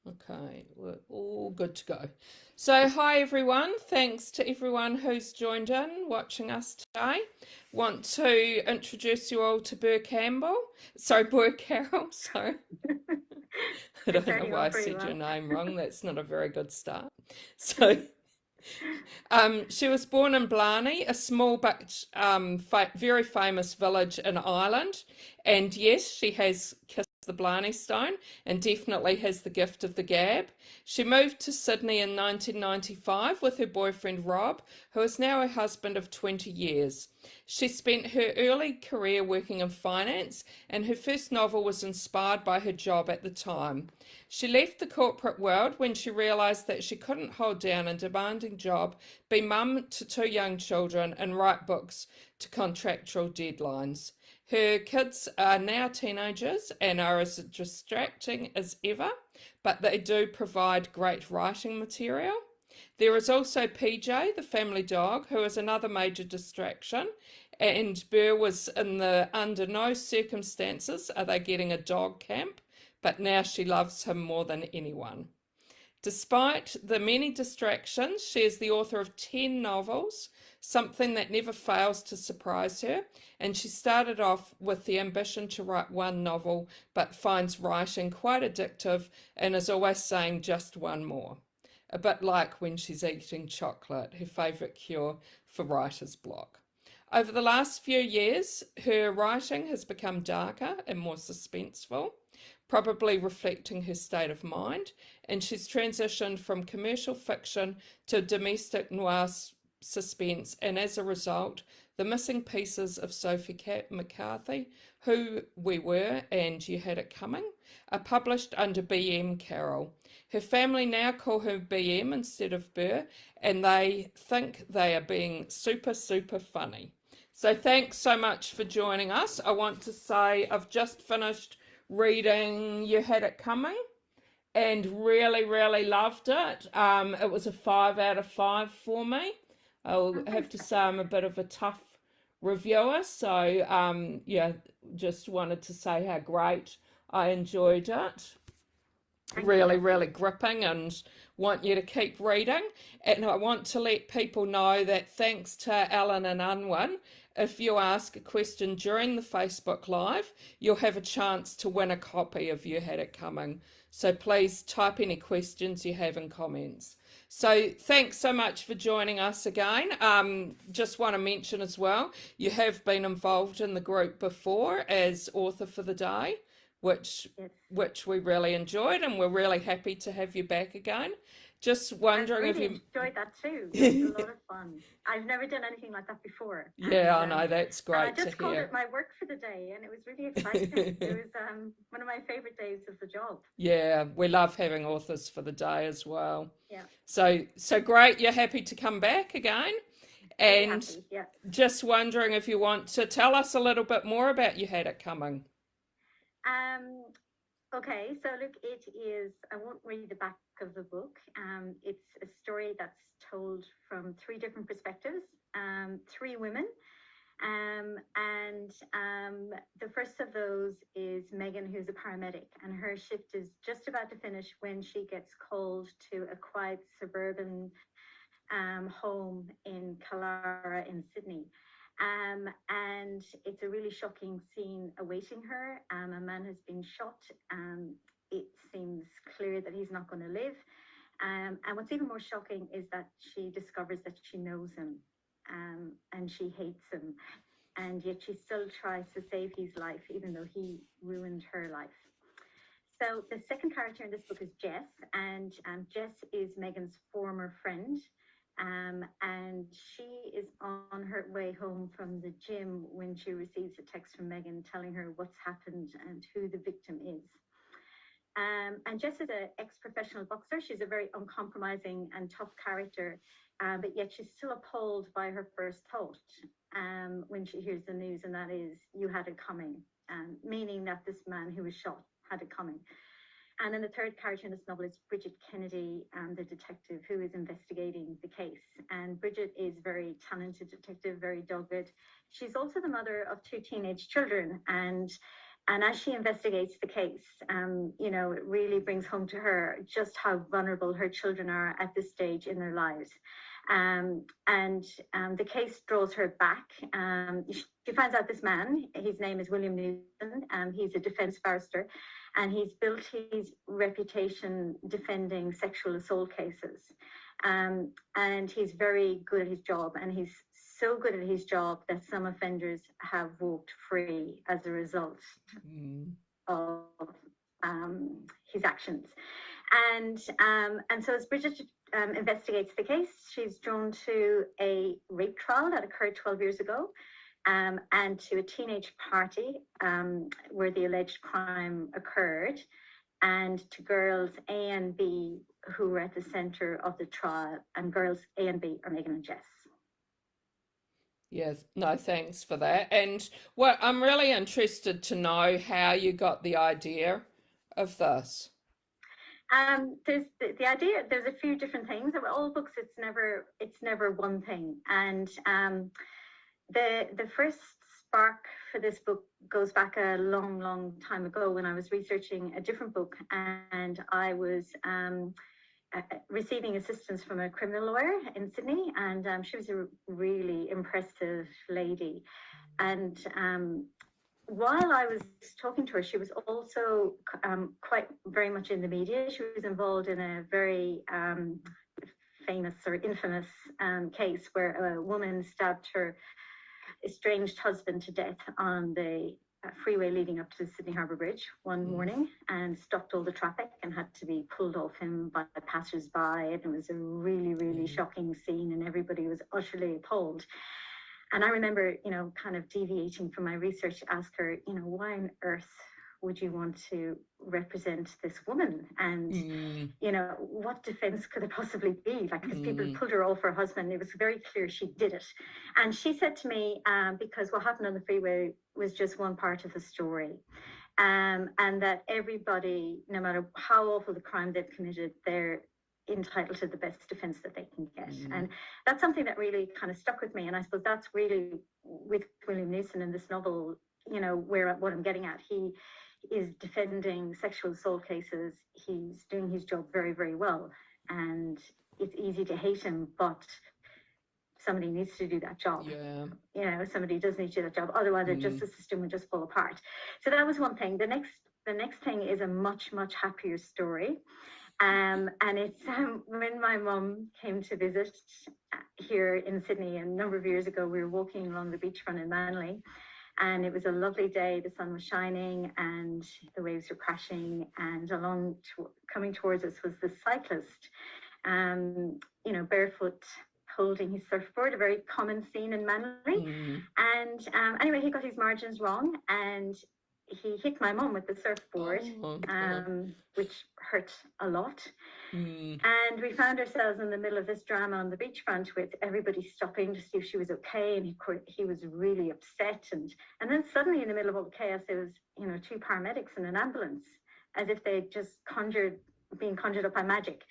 Okay, we're all good to go. So, hi everyone. Thanks to everyone who's joined in watching us today. Want to introduce you all to Burr Campbell. Sorry, Burr Carroll. Sorry, I You're don't know starting why off I pretty said your well. name wrong. That's not a very good start. So, she was born in Blarney, a small but very famous village in Ireland. And yes, she has kissed the Blarney Stone and definitely has the gift of the gab. She moved to Sydney in 1995 with her boyfriend Rob, who is now her husband of 20 years. She spent her early career working in finance, and her first novel was inspired by her job at the time. She left the corporate world when she realised that she couldn't hold down a demanding job, be mum to two young children, and write books to contractual deadlines. Her kids are now teenagers and are as distracting as ever, but they do provide great writing material. There is also PJ, the family dog, who is another major distraction. And Burr was in the under no circumstances are they getting a dog camp, but now she loves him more than anyone. Despite the many distractions, she is the author of 10 novels, something that never fails to surprise her. And she started off with the ambition to write one novel, but finds writing quite addictive and is always saying just one more. A bit like when she's eating chocolate, her favourite cure for writer's block. Over the last few years, her writing has become darker and more suspenseful, probably reflecting her state of mind, and she's transitioned from commercial fiction to domestic noir suspense, and as a result, The Missing Pieces of Sophie McCarthy, Who We Were and You Had It Coming, are published under BM Carroll. Her family now call her BM instead of Burr, and they think they are being super, super funny. So thanks so much for joining us. I want to say I've just finished reading You Had It Coming and really, really loved it. It was a 5 out of 5 for me. I'll Oh, have thanks, to say Becky. I'm a bit of a tough reviewer, so yeah, just wanted to say how great I enjoyed it. Thank you, Really, Becky. really gripping, and want you to keep reading. And I want to let people know that thanks to Alan and Unwin, if you ask a question during the Facebook Live, you'll have a chance to win a copy of You Had It Coming. So please type any questions you have in comments. So thanks so much for joining us again. Just want to mention as well, you have been involved in the group before as author for the day, which Yes, which we really enjoyed, and we're really happy to have you back again. Just I've wondering if really you enjoyed that too. It was a lot of fun. I've never done anything like that before, yeah, I know, that's and I great to just called it hear. my work for the day, and it was really exciting. It was one of my favorite days of the job. Yeah, we love having authors for the day as well. Yeah, So great, you're happy to come back again. really And happy. Yeah. just wondering if you want to tell us a little bit more about You Had It Coming. Um, Okay, so look, it is, I won't read the back of the book. It's a story that's told from three different perspectives, three women. And the first of those is Megan, who's a paramedic, and her shift is just about to finish when she gets called to a quiet suburban home in Kalara in Sydney. And it's a really shocking scene awaiting her. A man has been shot. It seems clear that he's not going to live. And what's even more shocking is that she discovers that she knows him, and she hates him. And yet she still tries to save his life, even though he ruined her life. So the second character in this book is Jess, and Jess is Megan's former friend. And she is on her way home from the gym when she receives a text from Megan telling her what's happened and who the victim is. And Jess is an ex-professional boxer. She's a very uncompromising and tough character, but yet she's still appalled by her first thought when she hears the news, and that is, you had it coming, meaning that this man who was shot had it coming. And then the third character in this novel is Bridget Kennedy, the detective who is investigating the case. And Bridget is a very talented detective, very dogged. She's also the mother of two teenage children, and And as she investigates the case, it really brings home to her just how vulnerable her children are at this stage in their lives. And the case draws her back. She finds out this man, his name is William Newson, he's a defense barrister, and he's built his reputation defending sexual assault cases. And he's very good at his job, and he's so good at his job that some offenders have walked free as a result of his actions. And so as Bridget investigates the case, she's drawn to a rape trial that occurred 12 years ago, and to a teenage party where the alleged crime occurred, and to girls A and B who were at the center of the trial. And girls A and B are Megan and Jess. Yes, no, thanks for that. And well, I'm really interested to know how you got the idea of this. There's the idea. There's a few different things. All books, it's never one thing. And the first spark for this book goes back a long, long time ago when I was researching a different book, and I was receiving assistance from a criminal lawyer in Sydney, and she was a really impressive lady. And while I was talking to her, she was also quite very much in the media. She was involved in a very famous or infamous case where a woman stabbed her estranged husband to death on the freeway leading up to the Sydney Harbour Bridge one morning, and stopped all the traffic and had to be pulled off him by passers-by. And it was a really, really shocking scene, and everybody was utterly appalled. And I remember, kind of deviating from my research to ask her, why on earth would you want to represent this woman? And, what defense could there possibly be? Like, because people pulled her off her husband. It was very clear she did it. And she said to me, because what happened on the freeway was just one part of the story. And that everybody, no matter how awful the crime they've committed, they're entitled to the best defense that they can get. And that's something that really kind of stuck with me. And I suppose that's really with William Newson in this novel, what I'm getting at. He is defending sexual assault cases. He's doing his job very, very well. And it's easy to hate him, but somebody needs to do that job. Yeah. Somebody does need to do that job. Otherwise, the justice system would just fall apart. So that was one thing. The next thing is a much, much happier story. And it's when my mum came to visit here in Sydney a number of years ago. We were walking along the beachfront in Manly, and it was a lovely day. The sun was shining and the waves were crashing, and coming towards us was the cyclist, barefoot, holding his surfboard, a very common scene in Manly. And anyway, he got his margins wrong, and he hit my mum with the surfboard, which hurt a lot. And we found ourselves in the middle of this drama on the beachfront, with everybody stopping to see if she was okay. And he was really upset. And then suddenly, in the middle of all the chaos, there was, 2 paramedics and an ambulance, as if they'd just been conjured up by magic.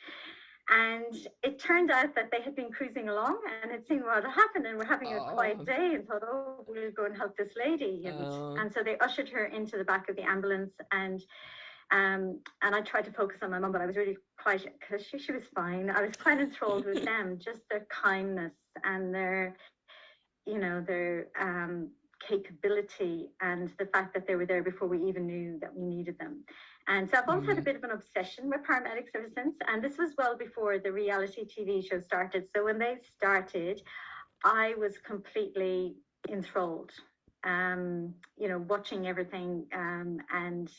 And it turned out that they had been cruising along and had seen what had happened, and were having a quiet day, and thought, we'll go and help this lady. And so they ushered her into the back of the ambulance, and I tried to focus on my mum, but I was really quite, because she was fine. I was quite enthralled with them, just their kindness and their capability, and the fact that they were there before we even knew that we needed them. And so I've always had a bit of an obsession with paramedics ever since. And this was well before the reality TV show started. So when they started, I was completely enthralled, watching everything. And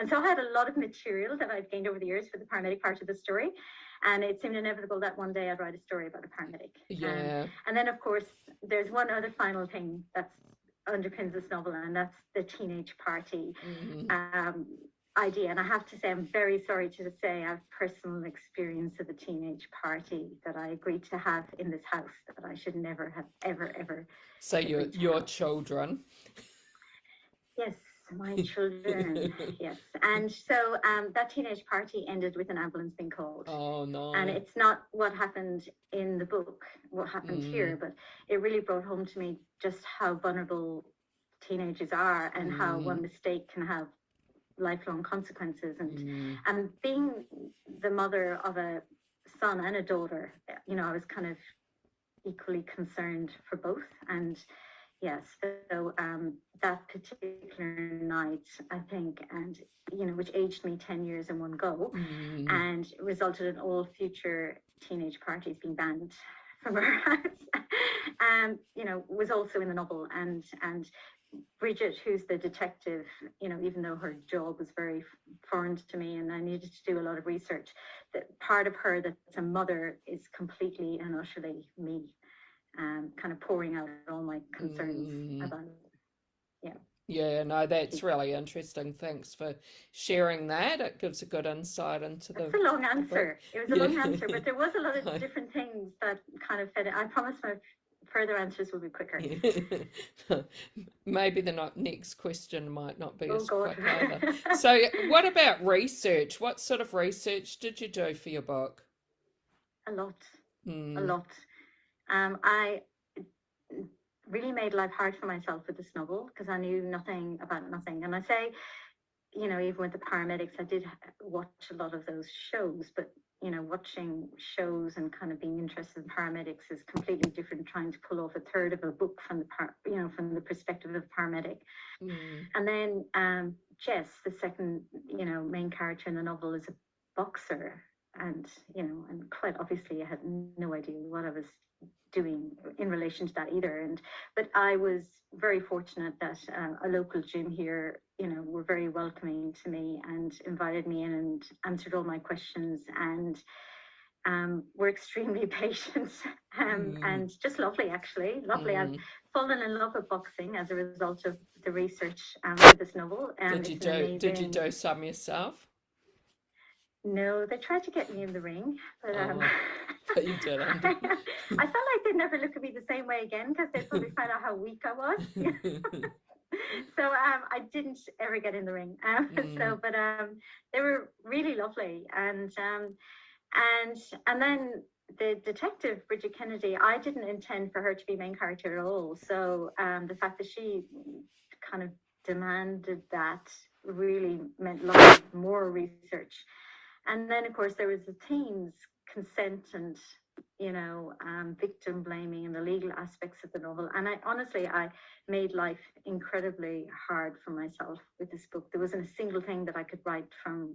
so I had a lot of material that I've gained over the years for the paramedic part of the story. And it seemed inevitable that one day I'd write a story about a paramedic. Yeah. And then, of course, there's one other final thing that underpins this novel, and that's the teenage party idea. And I have to say, I'm very sorry to say I have personal experience of a teenage party that I agreed to have in this house, that I should never have ever. So your children. Yes, my children. Yes. And so that teenage party ended with an ambulance being called. Oh no. And it's not what happened in the book, what happened here, but it really brought home to me just how vulnerable teenagers are, and how one mistake can have lifelong consequences. And being the mother of a son and a daughter, I was kind of equally concerned for both. And yes, so that particular night, I think, and which aged me 10 years in one go, and resulted in all future teenage parties being banned from our house, was also in the novel. And Bridget, who's the detective, even though her job was very foreign to me and I needed to do a lot of research, that part of her that's a mother is completely and utterly me, kind of pouring out all my concerns about it. Yeah. Yeah, no, that's really interesting. Thanks for sharing that. It gives a good insight into That's a long answer. It was a long answer, but there was a lot of No. different things that kind of fed it. I promise my further answers will be quicker. Maybe the next question might not be Oh, as God. quick either. So, what about research? What sort of research did you do for your book? A lot. A lot. I really made life hard for myself with this novel because I knew nothing about nothing. And I say, even with the paramedics, I did watch a lot of those shows, but watching shows and kind of being interested in paramedics is completely different. Trying to pull off a third of a book from from the perspective of a paramedic. And then Jess, the second main character in the novel, is a boxer, and and quite obviously I had no idea what I was doing in relation to that either. But I was very fortunate that a local gym here, were very welcoming to me and invited me in and answered all my questions, and were extremely patient, and just lovely, actually. Lovely. I've fallen in love with boxing as a result of the research for this novel. Did you do some yourself? No, they tried to get me in the ring, but but you didn't. I felt like they'd never look at me the same way again because they'd probably find out how weak I was. So I didn't ever get in the ring. But they were really lovely, and then the detective Bridget Kennedy, I didn't intend for her to be main character at all. So the fact that she kind of demanded that really meant lots more research. And then, of course, there was the teens' consent and, victim blaming and the legal aspects of the novel. And I made life incredibly hard for myself with this book. There wasn't a single thing that I could write from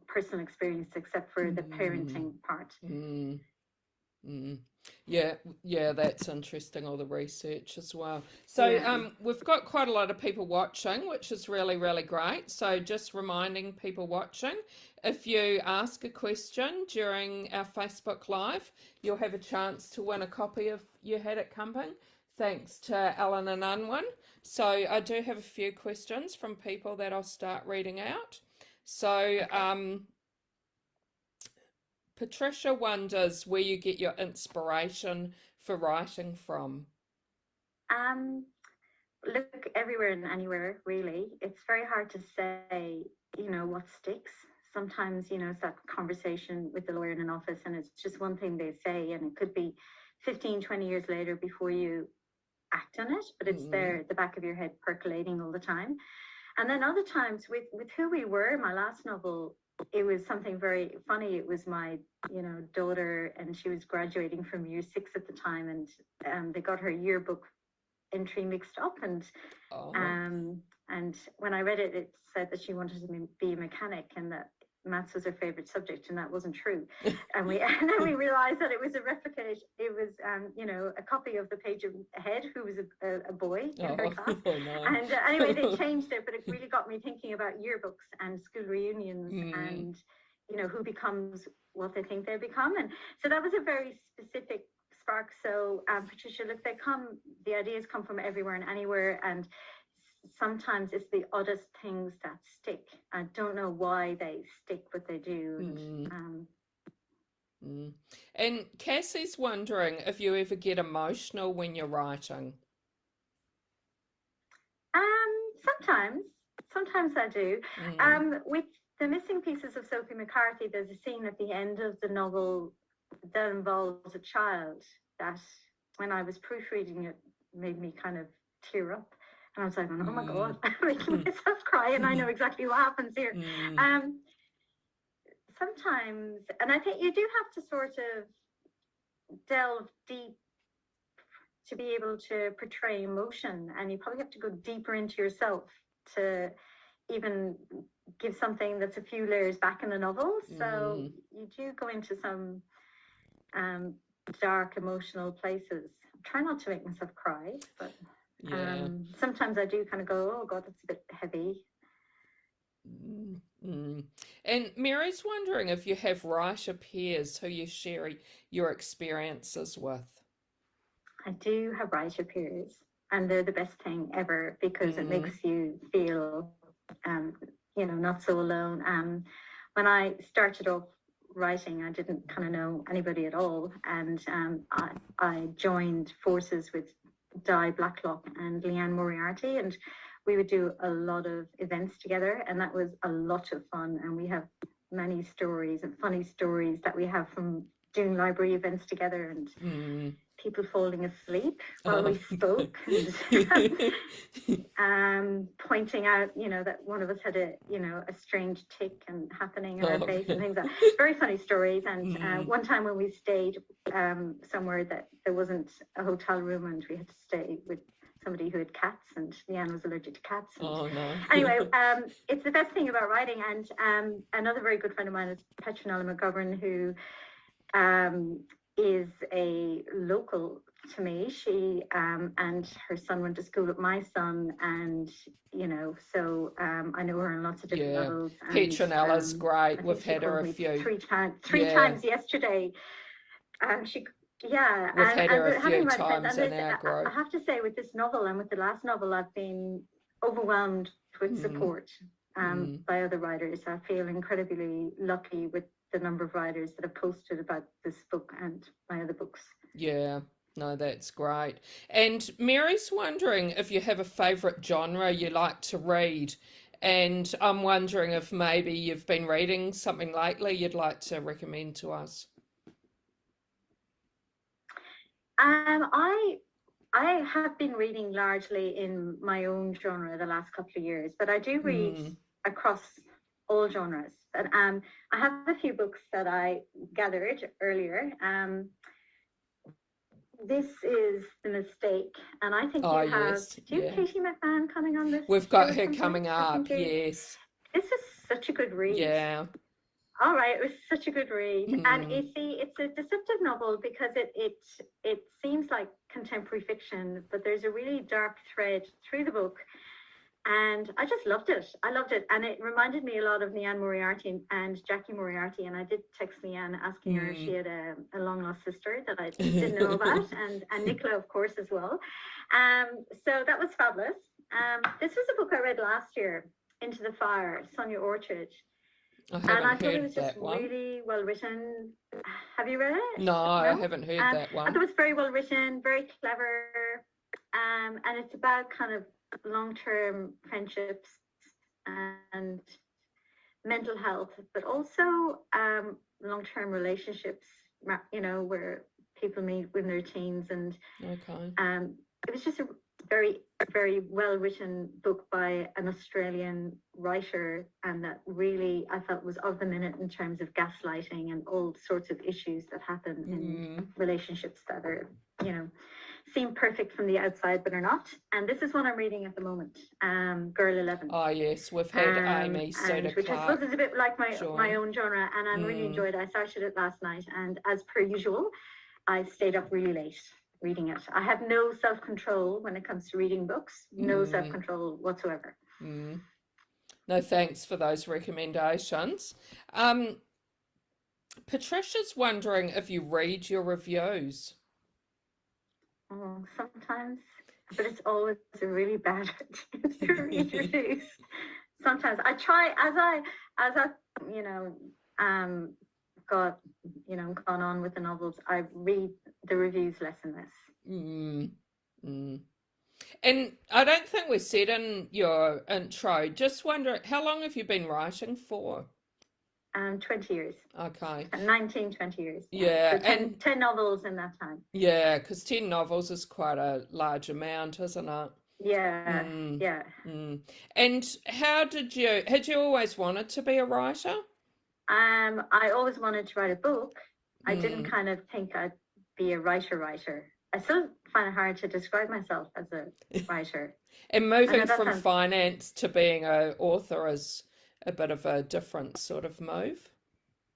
personal experience except for the parenting part. Yeah, that's interesting, all the research as well. So we've got quite a lot of people watching, which is really, really great. So just reminding people watching, if you ask a question during our Facebook Live, you'll have a chance to win a copy of You Had It Coming, thanks to Ellen and Unwin. So I do have a few questions from people that I'll start reading out. So Patricia wonders where you get your inspiration for writing from. Look everywhere and anywhere, really. It's very hard to say, what sticks. Sometimes, it's that conversation with the lawyer in an office and it's just one thing they say and it could be 15, 20 years later before you act on it, but it's there at the back of your head percolating all the time. And then other times with Who We Were, my last novel, it was something very funny. It was my, daughter, and she was graduating from year 6 at the time, and they got her yearbook entry mixed up, and when I read it, it said that she wanted to be a mechanic and that maths was her favorite subject, and that wasn't true. And then we realized that it was a replicate. It was a copy of the page ahead, who was a boy in her class. No. And anyway, they changed it, but it really got me thinking about yearbooks and school reunions and who becomes what they think they become. And so that was a very specific spark. So Patricia, look, the ideas come from everywhere and anywhere, and sometimes it's the oddest things that stick. I don't know why they stick, but they do. And Cassie's wondering if you ever get emotional when you're writing. Sometimes I do. With The Missing Pieces of Sophie McCarthy, there's a scene at the end of the novel that involves a child that, when I was proofreading it, made me kind of tear up. And I was like, oh my Mm, God, I'm making myself cry, and I know exactly what happens here. mm, Um, Sometimes, and I think you do have to sort of delve deep to be able to portray emotion, and you probably have to go deeper into yourself to even give something that's a few layers back in the novel. So mm, you do go into some um, dark emotional places. I try not to make myself cry, but yeah. sometimes I do kind of go, oh God, that's a bit heavy. Mm, mm. And Mary's wondering if you have writer peers who you share your experiences with. I do have writer peers, and they're the best thing ever because it Mm, makes you feel, um, not so alone. When I started off writing, I didn't kind of know anybody at all, and I joined forces with Di Blacklock and Leanne Moriarty, and we would do a lot of events together, and that was a lot of fun. And we have many stories and funny stories that we have from doing library events together, and mm. people falling asleep while Oh. we spoke, and pointing out, that one of us had a strange tick and happening in our Oh, face and really? things like that. Very funny stories. And Mm, one time when we stayed somewhere that there wasn't a hotel room, and we had to stay with somebody who had cats, and Leanne was allergic to cats. And oh no. anyway, it's the best thing about writing. And another very good friend of mine is Petronella McGovern, who is a local to me. She and her son went to school with my son, and so I know her on lots of different Yeah. levels. And Petronella's great. I We've think she had her called a me few. three Yeah. times yesterday. She yeah, We've had her a and having few read times and in our I group. have to say, with this novel and with the last novel, I've been overwhelmed with Mm, support mm. by other writers. I feel incredibly lucky with the number of writers that have posted about this book and my other books. Yeah. No, that's great. And Mary's wondering if you have a favorite genre you like to read. And I'm wondering if maybe you've been reading something lately you'd like to recommend to us. I have been reading largely in my own genre the last couple of years, but I do read Mm. across all genres. But I have a few books that I gathered earlier. This is The Mistake, and I think Oh, you have. yes. Do you have Yeah. Katie McMahon coming on this We've show got at her some point? coming I think up. Yes. this is such a good read. Yeah. All right, it was such a good read, and Mm. you see, it's a deceptive novel because it seems like contemporary fiction, but there's a really dark thread through the book, and I just loved it. I loved it, and it reminded me a lot of Leanne Moriarty and Jackie Moriarty. And I did text Leanne asking her if she Mm. had a long lost sister that I didn't know about, and Nicola, of course, as well. So that was fabulous. This was a book I read last year, Into the Fire, Sonia Orchard. I And haven't I thought it was heard just that one. really well written. Have you read it? No, I No? haven't heard that I thought one. it was very well written, very clever. And it's about kind of long-term friendships and mental health, but also long-term relationships, where people meet when they're teens. And Okay. it was just a very, very well written book by an Australian writer, and that really I felt was of the minute in terms of gaslighting and all sorts of issues that happen in Mm. relationships that are, seem perfect from the outside but are not. And this is one I'm reading at the moment, Girl 11. Oh, yes, we've had Amy And Soda which I suppose Clark is a bit like my join. own genre, and I'm really Mm. enjoyed it. I started it last night, and as per usual, I stayed up really late reading it. I have no self-control when it comes to reading books, no Mm. self-control whatsoever. Mm. No, thanks for those recommendations. Um, Patricia's wondering if you read your reviews. Oh, sometimes, but it's always a really bad idea to read reviews. Sometimes I try as I um got gone on with the novels. I read the reviews less and less. Mm. Mm. And I don't think we said in your intro, just wonder how long have you been writing for? 20 years. Okay. 19, 20 years, yeah. So Yeah, 10, and 10 novels in that time. yeah, because 10 novels is quite a large amount, isn't it? Yeah, Mm, yeah. mm. And had you always wanted to be a writer? I always wanted to write a book. I didn't Mm. kind of think I'd be a writer. I still find it hard to describe myself as a writer. And I know moving that from sounds, finance to being an author is a bit of a different sort of move.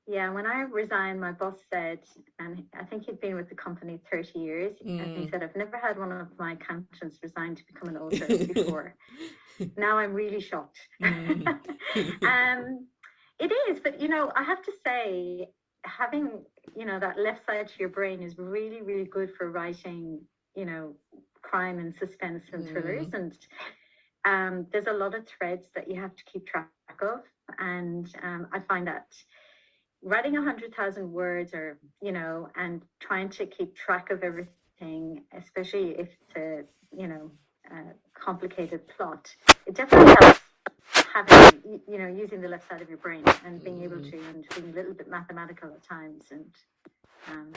yeah, when I resigned, my boss said, and I think he'd been with the company 30 years, and he Mm. said, I've never had one of my accountants resign to become an author before. Now I'm really shocked. Mm. It is, but I have to say, having, that left side to your brain is really, really good for writing, you know, crime and suspense and thrillers. Mm. And there's a lot of threads that you have to keep track of. And I find that writing 100,000 words or, and trying to keep track of everything, especially if it's a, complicated plot, it definitely helps having, using the left side of your brain and being able Mm. to, and being a little bit mathematical at times. And um,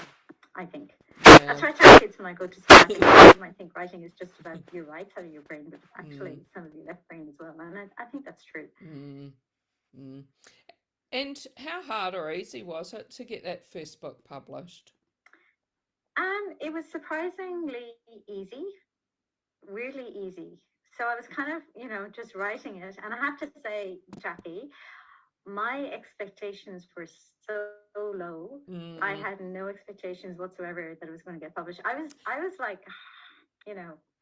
I think Yeah. that's what I tell kids when I go to school. I think you might think writing is just about your right side of your brain, but Mm. actually some of your left brain as well. And I think that's true. Mm. Mm. And how hard or easy was it to get that first book published? It was surprisingly easy, really easy. So I was kind of, just writing it. And I have to say, Jackie, my expectations were so low. I Mm. had no expectations whatsoever that it was going to get published. I was like,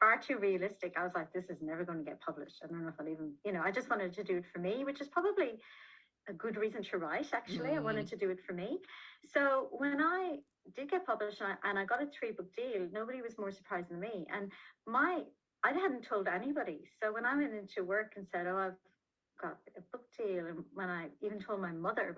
far too realistic. I was like, this is never going to get published. I don't know if I'll even, I just wanted to do it for me, which is probably a good reason to write, actually. I wanted Mm. to do it for me. So when I did get published and I got a 3-book deal, nobody was more surprised than me. And my I hadn't told anybody. So when I went into work and said, oh, I've got a book deal, and when I even told my mother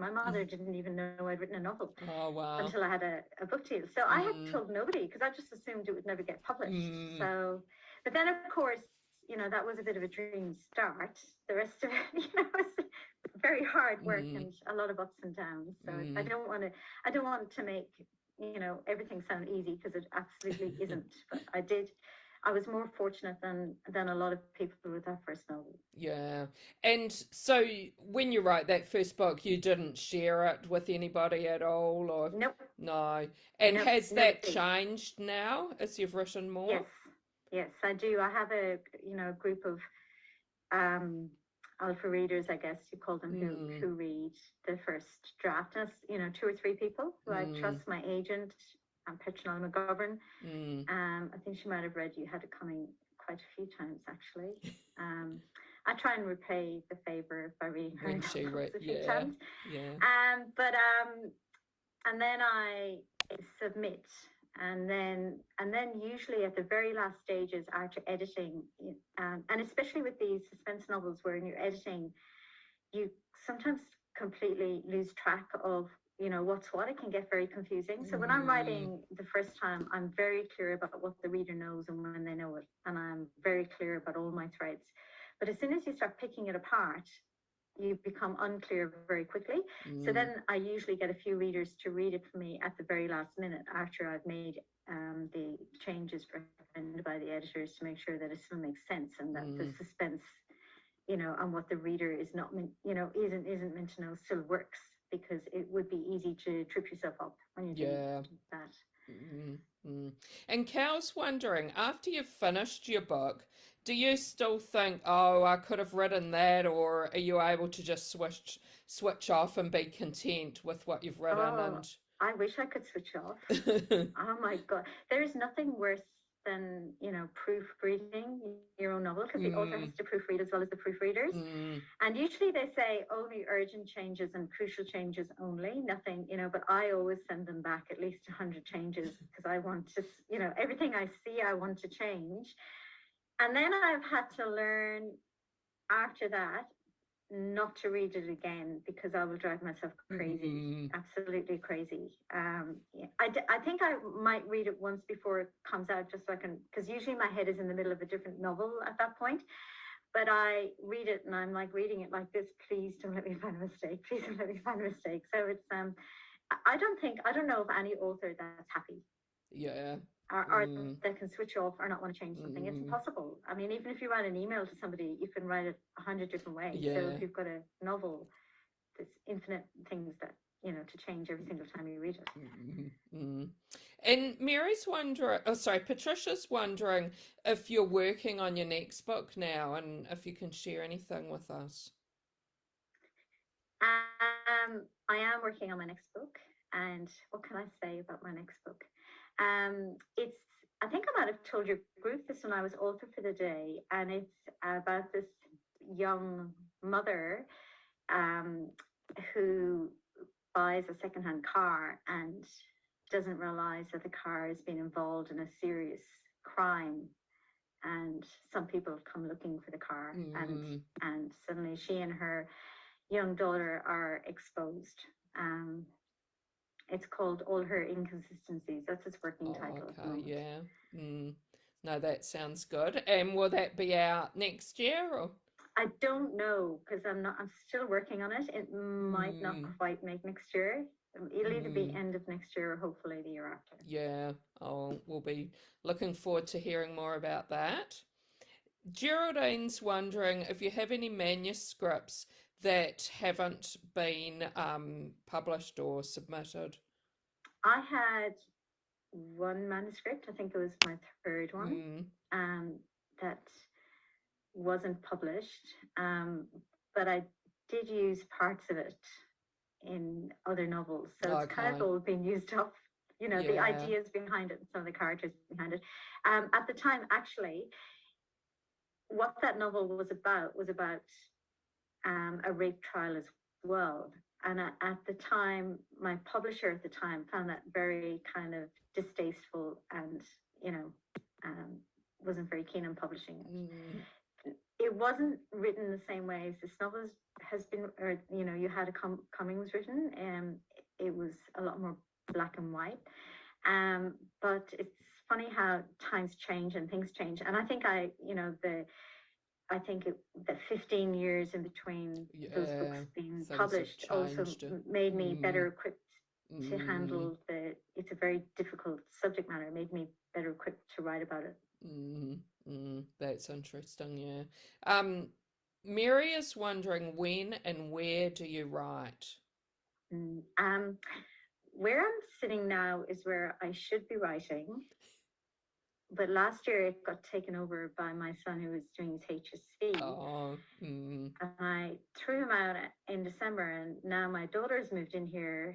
didn't even know I'd written a novel Oh, wow. until I had a book deal. So I had Mm. told nobody because I just assumed it would never get published. Mm. So, but then of course, that was a bit of a dream start. The rest of it, was very hard work Mm. and a lot of ups and downs. So Mm. I don't want to make, everything sound easy because it absolutely isn't. But I was more fortunate than a lot of people with that first novel. Yeah. And so when you wrote that first book, you didn't share it with anybody at all, or Nope, no? And nope, has never that did. changed now as you've written more? Yes, yes, I do. I have a group of um, alpha readers, I guess you call them, who Mm. read the first draft. As 2 or 3 people who I Mm. trust. My agent, Petronella McGovern. Mm. I think she might have read You Had It Coming quite a few times, actually. Um, I try and repay the favor by reading her When she novels read, a few yeah, times. yeah. But and then I submit, and then usually at the very last stages after editing, and especially with these suspense novels where you're editing, you sometimes completely lose track of what's what. It can get very confusing. So when I'm Mm. writing the first time, I'm very clear about what the reader knows and when they know it, and I'm very clear about all my threads. But as soon as you start picking it apart, you become unclear very quickly. So Mm. then I usually get a few readers to read it for me at the very last minute after I've made the changes recommended by the editors to make sure that it still makes sense and that the Mm. suspense, and what the reader is not meant, isn't meant to know still works, because it would be easy to trip yourself up when you're doing Yeah. that. Mm. Mm. And Cal's wondering, after you've finished your book, do you still think, oh, I could have written that, or are you able to just switch off and be content with what you've written Oh, and I wish I could switch off. Oh my God. There is nothing worse than, proofreading your own novel, because the author has mm. to proofread as well as the proofreaders. Mm. And usually they say only urgent changes and crucial changes only, nothing, but I always send them back at least 100 changes because I want to, everything I see, I want to change. And then I've had to learn after that not to read it again because I will drive myself crazy, Mm. absolutely crazy. Yeah, I think I might read it once before it comes out, just so I can, because usually my head is in the middle of a different novel at that point. But I read it and I'm like reading it like this. Please don't let me find a mistake. Please don't let me find a mistake. So it's I don't know of any author that's happy. Yeah. or mm, that can switch off or not want to change something. It's mm, impossible. I mean, even if you write an email to somebody, you can write it 100 different ways. So yeah. if you've got a novel, there's infinite things that, to change every single time you read it. Mm, mm. And Mary's wondering, oh, sorry, Patricia's wondering if you're working on your next book now and if you can share anything with us. I am working on my next book, and what can I say about my next book? It's I think I might have told your group this when I was author for the day, and it's about this young mother um, who buys a secondhand car and doesn't realize that the car has been involved in a serious crime, and some people have come looking for the car, Mm, and suddenly she and her young daughter are exposed. Um, it's called All Her Inconsistencies. That's its working oh, title at the okay, moment. yeah. Mm. No, that sounds good. And will that be out next year or? I don't know because I'm still working on it. It might not Mm, quite make next year. It'll either be mm, end of next year or hopefully the year after. yeah. Oh, we'll be looking forward to hearing more about that. Geraldine's wondering if you have any manuscripts that haven't been published or submitted. I had one manuscript, I think it was my third one, Mm, um, that wasn't published, but I did use parts of it in other novels. So it's kind of okay. all been used up, the Yeah. ideas behind it and some of the characters behind it. At the time, actually, what that novel was about a rape trial as well. And at the time, my publisher at the time found that very kind of distasteful and, you know, um, wasn't very keen on publishing Mm, it. It wasn't written the same way as this novel has been, or, You Had a Coming was written, and it was a lot more black and white. But it's funny how times change and things change. And I think I think the 15 years in between those books yeah. being Things have published also changed. made me better Mm, equipped to mm, handle it's a very difficult subject matter. It made me better equipped to write about it. mm, that's interesting, yeah. Um, Mary is wondering when and where do you write? Mm. Where I'm sitting now is where I should be writing, but last year it got taken over by my son who was doing his HSC. Oh, And I threw him out in December, and now my daughter's moved in here.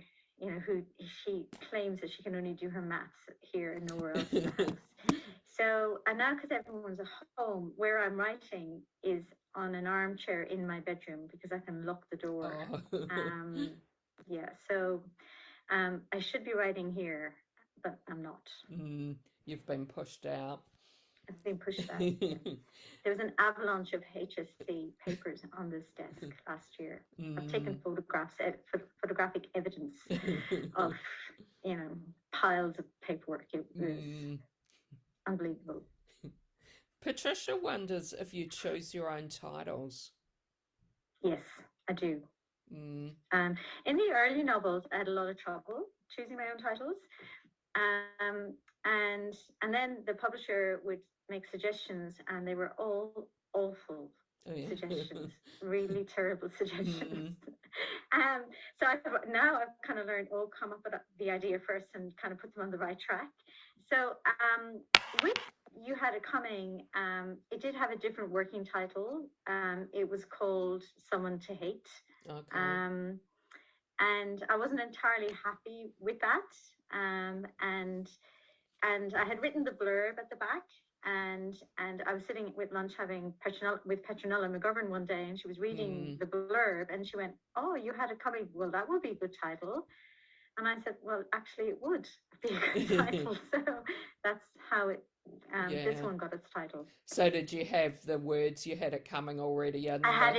Who she claims that she can only do her maths here and nowhere else in the house. So, and now because everyone's at home, where I'm writing is on an armchair in my bedroom because I can lock the door. oh. Um, yeah, so I should be writing here, but I'm not. Mm, you've been pushed out. I've been pushed out. Yes. There was an avalanche of HSC papers on this desk last year. I've taken Mm. photographic evidence of, piles of paperwork. It was Mm. unbelievable. Patricia wonders if you choose your own titles. Yes, I do. Mm. In the early novels, I had a lot of trouble choosing my own titles. Um, and then the publisher would make suggestions, and they were all awful Oh, yeah. suggestions, really terrible suggestions. Mm. So I've kind of learned, come up with the idea first and kind of put them on the right track. So with You Had It Coming, it did have a different working title. It was called Someone to Hate. Okay. And I wasn't entirely happy with that. And I had written the blurb at the back, and I was sitting with lunch having Petronella McGovern one day, and she was reading Mm. the blurb, and she went, "Oh, You Had It Coming. Well, that would be a good title." And I said, "Well, actually, it would be a good title." So that's how this Yeah. one got its title. So did you have the words You Had It Coming already in I had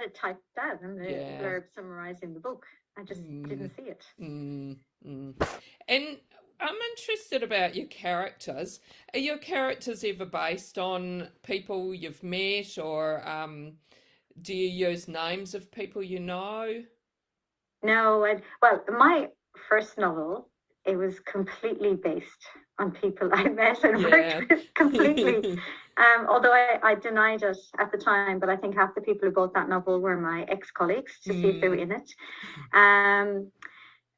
it typed out in the Yeah. blurb summarizing the book. I just Mm. didn't see it. Mm. Mm. And I'm interested about your characters. Are your characters ever based on people you've met, or do you use names of people you know? No, well, my first novel it was completely based on people I met and worked Yeah. with completely. Although I denied it at the time, but I think half the people who bought that novel were my ex-colleagues to see if they were in it. Um,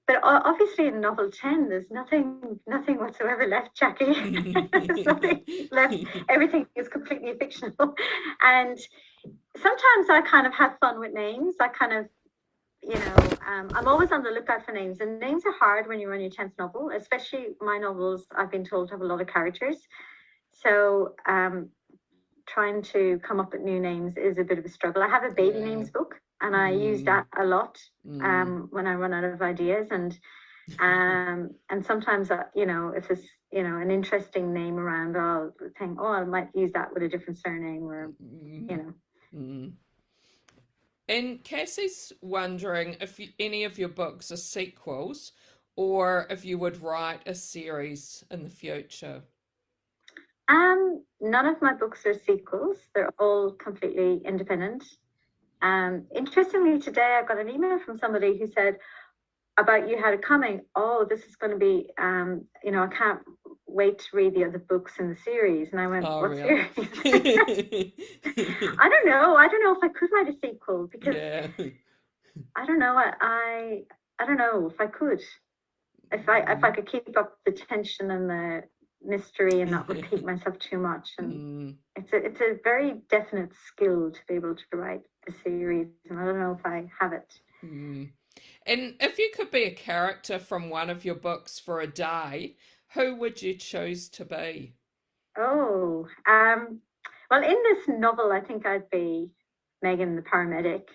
but obviously in novel 10, there's nothing whatsoever left, Jackie. There's nothing left. Everything is completely fictional. And sometimes I kind of have fun with names. I kind of, I'm always on the lookout for names, and names are hard when you're on your 10th novel, especially my novels, I've been told, have a lot of characters. So trying to come up with new names is a bit of a struggle. I have a baby names book, and I use that a lot when I run out of ideas. And sometimes, if there's, an interesting name around, I'll think, oh, I might use that with a different surname, or, And Cassie's wondering if any of your books are sequels or if you would write a series in the future. None of my books are sequels. They're all completely independent. Interestingly, today I got an email from somebody who said about You Had It Coming. Oh, this is going to be, I can't wait to read the other books in the series. And I went, Oh, what really? series? I don't know. I don't know if I could write a sequel, because I don't know. I don't know if I could. If I could keep up the tension and the mystery and not repeat myself too much. And it's a very definite skill to be able to write a series, and I don't know if I have it. And if you could be a character from one of your books for a day, who would you choose to be? Oh, well, in this novel, I think I'd be Megan, the paramedic,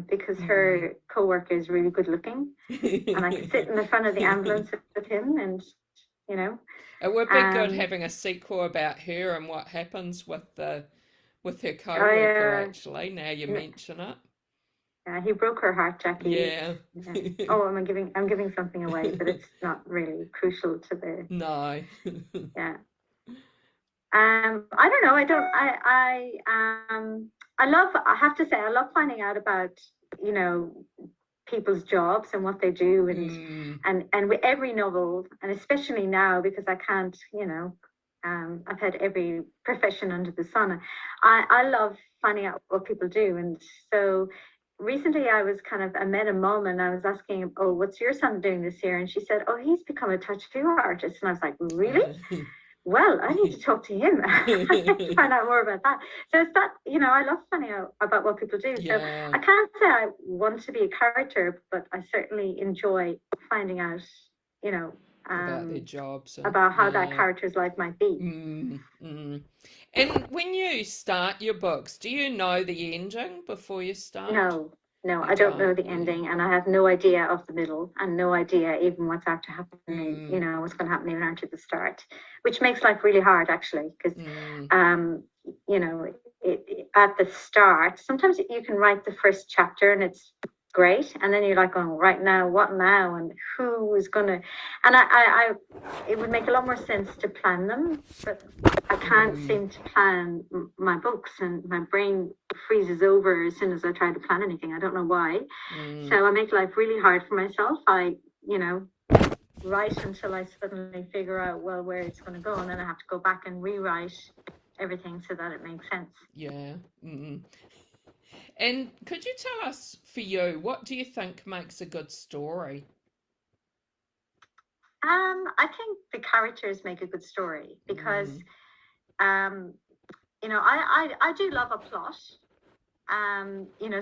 because her co-worker is really good looking, and I could sit in the front of the ambulance with him, and it would be good having a sequel about her and what happens with her co-worker. Actually, now you mention it. He broke her heart, Jackie. Yeah. Oh, I'm giving something away, but it's not really crucial to the. No. Yeah. I don't know. I have to say, I love finding out about, people's jobs and what they do, and with every novel, and especially now, because I can't, I've had every profession under the sun. I love finding out what people do. And so recently I met a mom, and I was asking, oh, what's your son doing this year? And she said, oh, he's become a tattoo artist. And I was like, really? Well, I need to talk to him. I need to find out more about that. So it's that, I love finding out about what people do. Yeah. So I can't say I want to be a character, but I certainly enjoy finding out, about their jobs. About how that character's life might be. And when you start your books, do you know the ending before you start? No, I don't know the ending, and I have no idea of the middle, and no idea even what's after happening, what's going to happen even after the start, which makes life really hard, actually, because, at the start, sometimes you can write the first chapter and it's great, and then you're like, going, right now, what now, and who is going to, and it would make a lot more sense to plan them, but I can't seem to plan my books, and my brain freezes over as soon as I try to plan anything. I don't know why. So I make life really hard for myself. I, write until I suddenly figure out, well, where it's going to go, and then I have to go back and rewrite everything so that it makes sense. Yeah. And could you tell us, for you, what do you think makes a good story? I think the characters make a good story, because I do love a plot.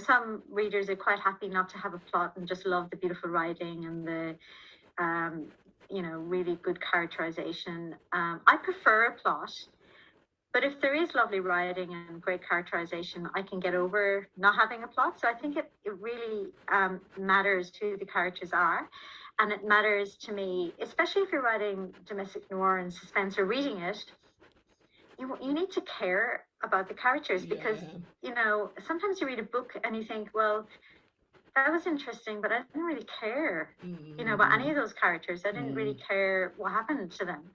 Some readers are quite happy not to have a plot and just love the beautiful writing and the really good characterization. I prefer a plot, but if there is lovely writing and great characterization, I can get over not having a plot. So I think it really matters who the characters are. And it matters to me, especially if you're writing domestic noir and suspense or reading it, you need to care about the characters, because, sometimes you read a book and you think, well, that was interesting, but I didn't really care, about any of those characters. I didn't really care what happened to them.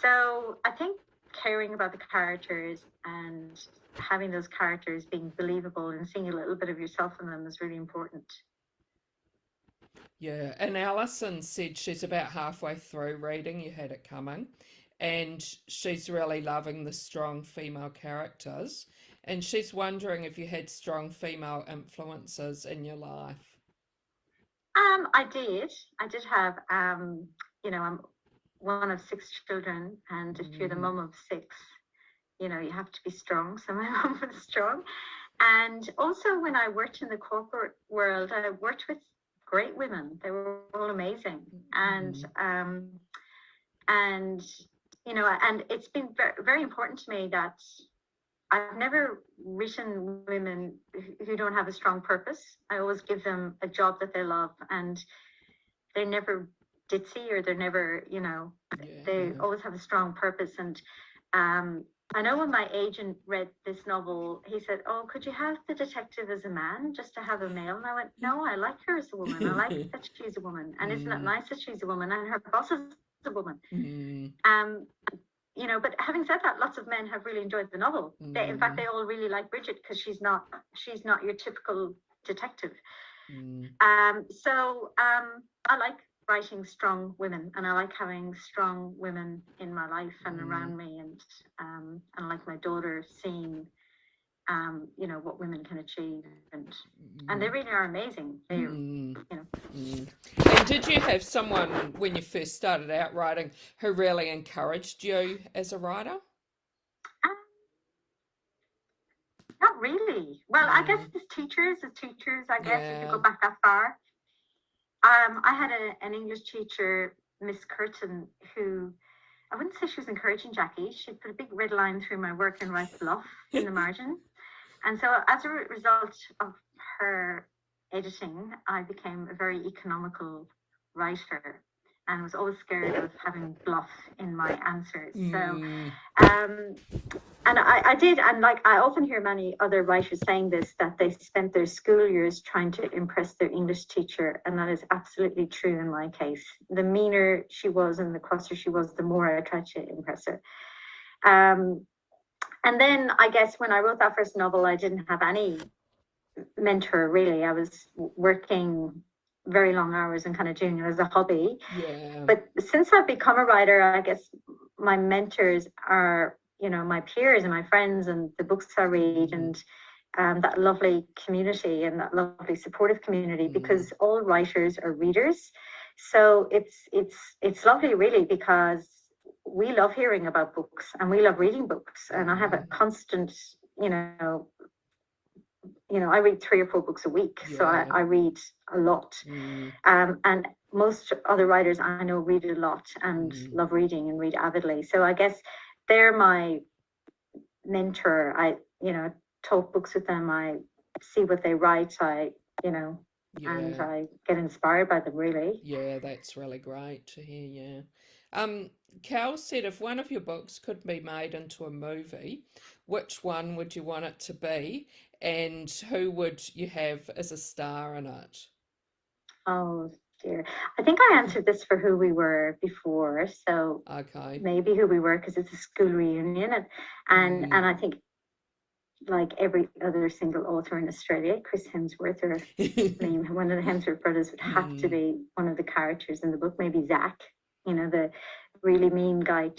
So I think caring about the characters and having those characters being believable and seeing a little bit of yourself in them is really important. Yeah, and Alison said she's about halfway through reading You Had It Coming, and she's really loving the strong female characters, and she's wondering if you had strong female influences in your life. I did. I did have, I'm one of six children, and if you're the Mm, mum of six, you have to be strong. So my mum was strong. And also, when I worked in the corporate world, I worked with great women. They were all amazing. And, mm, um, and, and it's been very, very important to me that I've never written women who don't have a strong purpose. I always give them a job that they love, and they're never ditzy, or they're never, they yeah. always have a strong purpose. And I know when my agent read this novel, he said, "Oh, could you have the detective as a man, just to have a male?" And I went, "No, I like her as a woman. I like that she's a woman. And isn't it Mm, nice that she's a woman and her boss is a woman?" mm, Um, but having said that, lots of men have really enjoyed the novel. In fact, mm, they all really like Bridget because she's not your typical detective. mm, I like writing strong women, and I like having strong women in my life and mm, around me, and like my daughter seeing, what women can achieve, and they mm, really are amazing. They're, mm, you know, mm. And did you have someone when you first started out writing who really encouraged you as a writer? um, not really. Well, I guess Mm, as teachers, I guess if you yeah. go back that far. I had an English teacher, Miss Curtin, who I wouldn't say she was encouraging Jackie. She'd put a big red line through my work and write bluff in the margin. And so, as a result of her editing, I became a very economical writer and was always scared of having bluff in my answers. So, Mm, um, and I did, and like I often hear many other writers saying this, that they spent their school years trying to impress their English teacher, and that is absolutely true in my case. The meaner she was and the crosser she was, the more I tried to impress her. Um, and then I guess when I wrote that first novel, I didn't have any mentor really. I was working very long hours and kind of doing it as a hobby. yeah. But since I've become a writer, I guess my mentors are, my peers and my friends and the books I read, Mm, and that lovely community and that lovely supportive community, mm, because all writers are readers. So it's lovely really, because we love hearing about books and we love reading books, and I have a mm, constant, you know, I read 3 or 4 books a week, so yeah. I read a lot. Mm, And most other writers I know read a lot and mm, love reading and read avidly. So I guess they're my mentor. I, talk books with them. I see what they write. You know, and yeah. I get inspired by them really. Yeah, that's really great to hear. Yeah. Um, Cal said if one of your books could be made into a movie, which one would you want it to be, and who would you have as a star in it? Oh dear. I think I answered this for Who We Were before. So Okay. maybe Who We Were, because it's a school reunion, and Mm. I think, like every other single author in Australia, Chris Hemsworth, or I mean, one of the Hemsworth brothers would have to Mm. be one of the characters in the book. Maybe Zach, the really mean guy,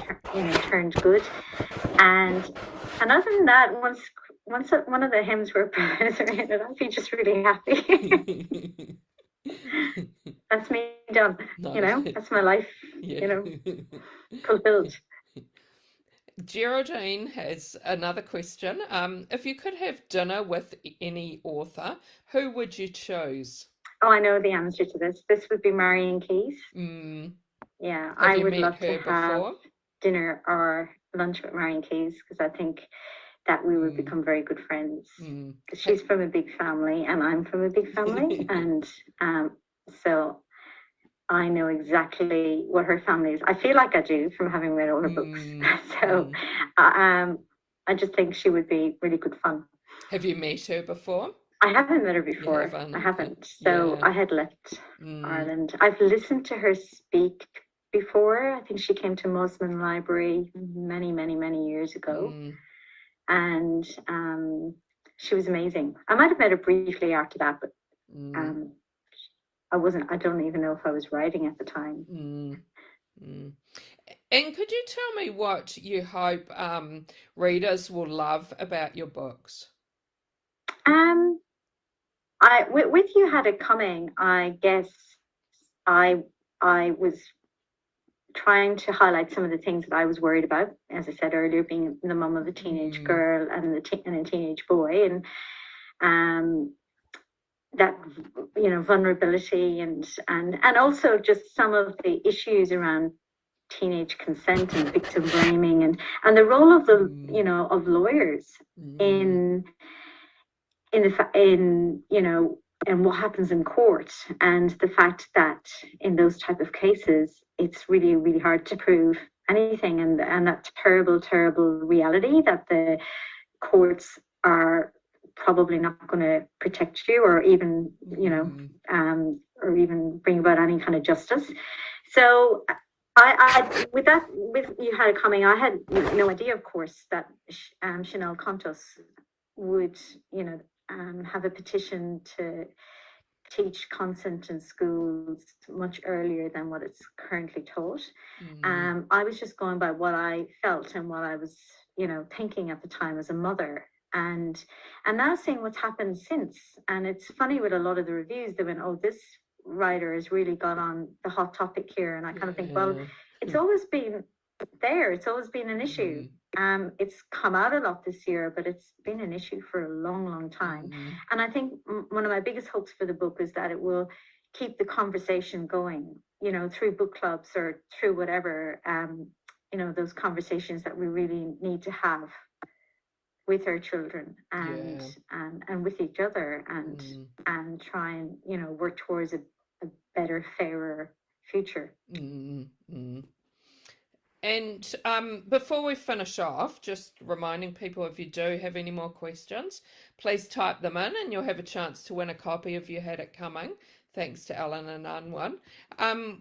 turned good. And other than that, once one of the Hemsworth brothers are in it, I'd be just really happy. That's me done. No. That's my life. Yeah. You know, fulfilled. Geraldine has another question. If you could have dinner with any author, who would you choose? Oh, I know the answer to this. This would be Marion Keyes. Mm. Yeah, Have I you would met love to her have before? dinner or lunch with Marion Keyes, because I think that we would Mm. become very good friends. Mm. Because Ha- she's from a big family and I'm from a big family, and so I know exactly what her family is. I feel like I do from having read all her books. Mm. So Mm. um, I just think she would be really good fun. Have you met her before? I haven't met her You before. haven't, I okay. haven't. So Yeah. I had left Mm. Ireland. I've listened to her speak before. I think she came to Muslim Library many, many, many years ago. Mm. And she was amazing. I might have met her briefly after that, but Mm. um, I don't even know if I was writing at the time. Mm, mm. And could you tell me what you hope readers will love about your books? Um, with You Had It Coming, I guess I I was trying to highlight some of the things that I was worried about. As I said earlier, being the mum of a teenage Mm, girl and a teenage boy, and um, that vulnerability and also just some of the issues around teenage consent and victim blaming and the role of the mm, of lawyers mm, in in what happens in court, and the fact that in those type of cases it's really really hard to prove anything, and that terrible reality that the courts are probably not going to protect you or even mm, or even bring about any kind of justice. So I with that, with You Had It Coming, I had no idea, of course, that Chanel Contos would have a petition to teach consent in schools much earlier than what it's currently taught. mm. I was just going by what I felt and what I was, thinking at the time as a mother. And now seeing what's happened since. And it's funny with a lot of the reviews, they went, oh, this writer has really got on the hot topic here. And I kind of think, well, Yeah. it's always been there. It's always been an issue. Mm, It's come out a lot this year, but it's been an issue for a long, long time. mm, And I think one of my biggest hopes for the book is that it will keep the conversation going, through book clubs or through whatever, those conversations that we really need to have with our children yeah. and with each other, Mm, and try and work towards a better, fairer future. mm, mm. And before we finish off, just reminding people, if you do have any more questions, please type them in and you'll have a chance to win a copy if you had it coming. Thanks to Ellen and Unwin.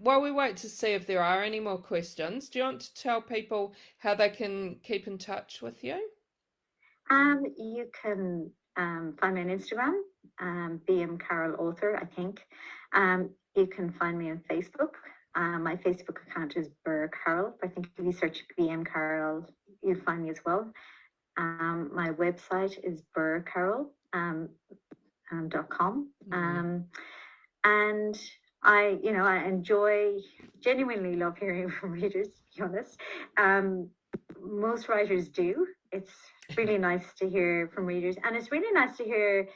While we wait to see if there are any more questions, do you want to tell people how they can keep in touch with you? You can find me on Instagram, BM Carroll Author, I think. You can find me on Facebook. My Facebook account is Burr Carroll. I think if you search BM Carroll, you'll find me as well. My website is burrcarroll.com. Mm, And I genuinely love hearing from readers, to be honest. Um, Most writers do. It's really nice to hear from readers, and it's really nice to hear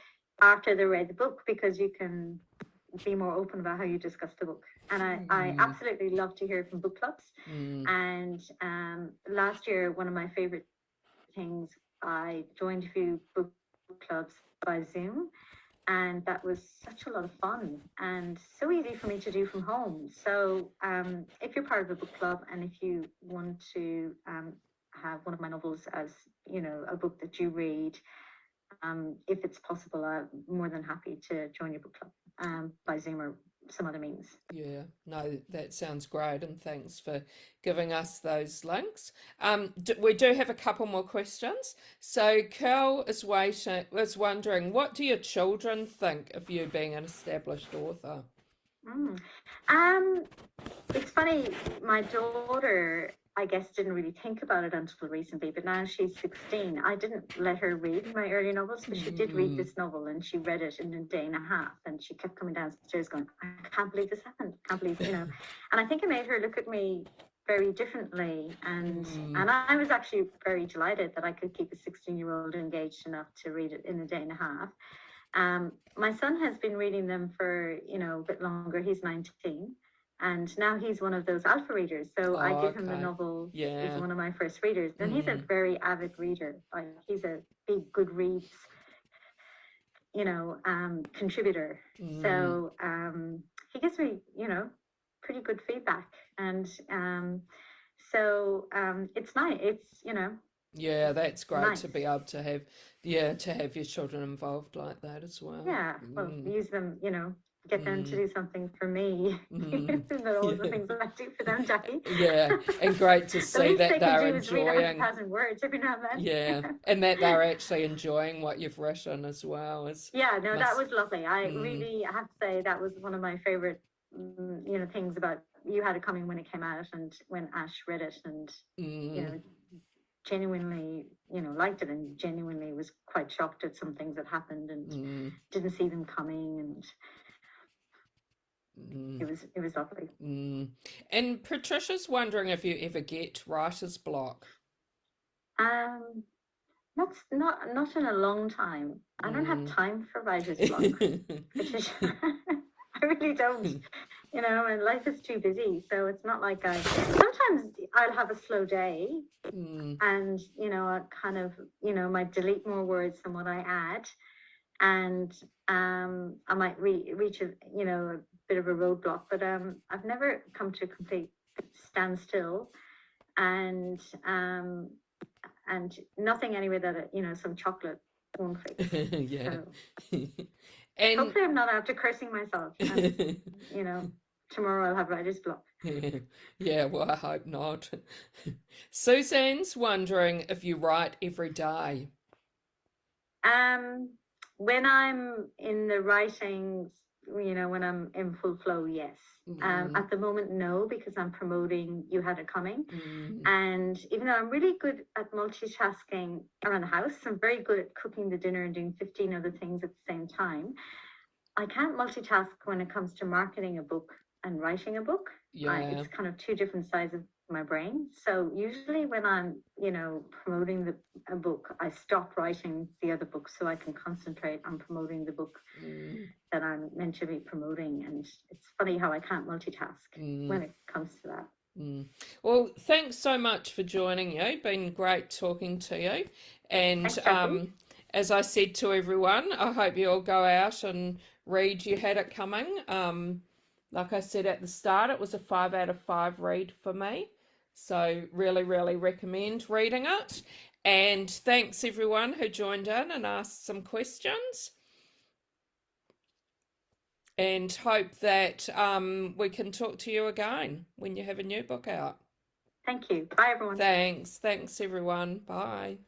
after they read the book, because you can be more open about how you discuss the book. And I mm, absolutely love to hear from book clubs. mm, And last year, one of my favorite things, I joined a few book clubs by Zoom, and that was such a lot of fun and so easy for me to do from home. So if you're part of a book club and if you want to have one of my novels as a book that you read, if it's possible, I'm more than happy to join your book club by Zoom or some other means. yeah, no, that sounds great, and thanks for giving us those links. We do have a couple more questions. So, Carl is wondering, what do your children think of you being an established author? Mm. Um, It's funny, my daughter, I guess, didn't really think about it until recently, but now she's 16. I didn't let her read my early novels, but she did read Mm, this novel and she read it in a day and a half. And she kept coming downstairs going, I can't believe this happened. I can't believe. And I think it made her look at me very differently. mm, And I was actually very delighted that I could keep a 16-year-old engaged enough to read it in a day and a half. My son has been reading them for, a bit longer. He's 19. And now he's one of those alpha readers. So I oh, give him the okay. novel as Yeah. one of my first readers. And he's a Mm, very avid reader. Like he's a big Goodreads, contributor. mm, So he gives me, pretty good feedback. And it's nice. yeah, It's that's great to nice. be able to have, yeah, to have your children involved like that as well. Yeah. Well, Mm, use them, get them to mm, do something for me. mm. Isn't that all the Yeah. things I do for them, Jackie? Yeah, and great to The see least that they can they're do is read a hundred enjoying, thousand words every now and yeah, then. and that they're actually enjoying what you've written as well as Yeah, no, that must, was lovely. I mm, really, I have to say, that was one of my favorite, things about You Had It Coming when it came out, and when Ash read it, and you mm, know, genuinely, liked it, and genuinely was quite shocked at some things that happened, and mm, didn't see them coming, and mm, it was lovely. mm. And Patricia's wondering if you ever get writer's block. Um, not in a long time. I don't have Mm. time for writer's block, Patricia. I really don't. And life is too busy, so it's not like I. Sometimes I'll have a slow day, Mm, and I kind of might delete more words than what I add, and I might reach a bit of a roadblock, but I've never come to a complete standstill, and nothing anyway that some chocolate won't fix. yeah. So And hopefully I'm not after cursing myself, and tomorrow I'll have writer's block. yeah, well, I hope not. Suzanne's wondering if you write every day. Um, when I'm in the writings, when I'm in full flow, yes. Mm, At the moment, no, because I'm promoting You Had It Coming. mm, And even though I'm really good at multitasking around the house, I'm very good at cooking the dinner and doing 15 other things at the same time. I can't multitask when it comes to marketing a book and writing a book. yeah. It's kind of two different sides of my brain. So usually when I'm, promoting a book, I stop writing the other book so I can concentrate on promoting the book Mm, that I'm meant to be promoting. And it's funny how I can't multitask mm, when it comes to that. mm. Well, thanks so much for joining you. Been great talking to you. And Thanks, Jackie. as I said to everyone, I hope you all go out and read You Had It Coming. Like I said at the start, it was a 5 out of 5 read for me. So really, really recommend reading it. And thanks everyone who joined in and asked some questions. And hope that we can talk to you again when you have a new book out. Thank you. Bye, everyone. Thanks. Thanks, everyone. Bye.